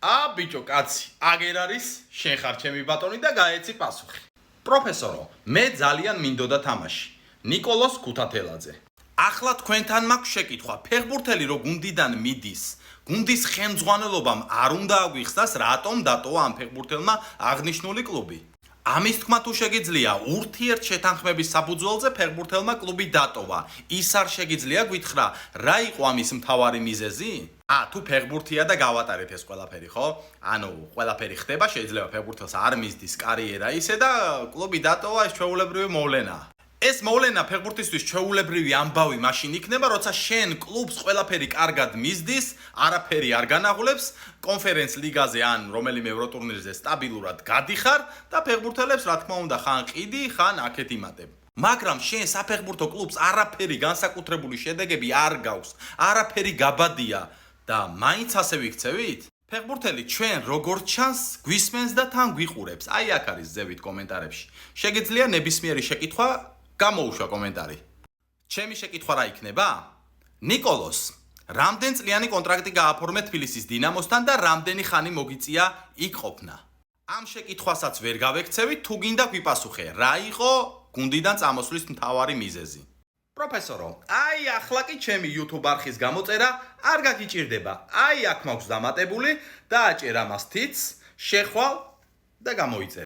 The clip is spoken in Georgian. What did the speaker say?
ბიჭო, კაცი, აგერ არის, შენ ხარ ჩემი ბატონი და გაეცი პასუხი. პროფესორო, მე ძალიან მინდოდა თამაში. ნიკოლოზ ქუთათელაძე. ახლა თქვენთან მაქვს შეკითხვა, ფეხბურთელი რო გუნდიდან მიდის, გუნდის ხელმძღვანელობამ არ უნდა აგვიხსნას, რატომ დატოვა ამ ფეხბურთელმა აღნიშნული კლუბი. ამის თქმა თუ შეგიძლია, ურთიერთშეთანხმების საფუძველზე ფეხბურთელმა კლუბი დატოვა. ის არ შეგიძლია გვითხრა, რა იყო ამის მთავარი მიზეზი? თუ ფეხბურთია და გავატარეთ ეს ყველაფერი, ხო? ანუ ყველაფერი ხდება, შეიძლება ფეხბურთელს არ მისდის კარიერა ისე და კლუბი დატოვა, ეს ჩვეულებრივი მოვლენაა. ეს მოვლენა ფეხბურთისტვის ჩვეულებრივი ამბავი მაშინ იქნება, როცა შენ კლუბს ყველაფერი კარგად მისდის, არაფერი არ განაღლებს, კონფერენც ლიგაზე ან რომელიმე ევროტურნირზე სტაბილურად გადიხარ და ფეხბურთელებს რა თქმა უნდა ხან ყიდი, ხან აქეთ იმატებ. მაგრამ შენ საფეხბურთო კლუბს არაფერი განსაკუთრებული შედეგები არ გაქვს, არაფერი გაბადია და მაინც ასე ვიქცევით? ფეხბურთელი ჩვენ როგორც ჩანს გვისმენს და თან გვიყურებს. აი აქ არის ზევით კომენტარებში. შეგიძლია ნებისმიერი შეკითხვა გამოუშვა კომენტარი. ჩემი შეკითხვა რა იქნება? ნიკოლოზ, რამდენ წლიანი კონტრაქტი გააფორმე თბილისის დინამოსთან და რამდენი ხანი მოგიწია იქ ყოფნა? ამ შეკითხვასაც ვერ გავექცევით, თუ გინდა გვიპასუხე, რა იყო გუნდიდან წამოსვლის მთავარი მიზეზი? პროფესორო, აი ახლა კი ჩემი YouTube არხის გამოწერა არ გაგიჭირდება. აი აქ მაქვს დამატებული და აჭერ ამას თიც, შეხვალ და გამოიწერ.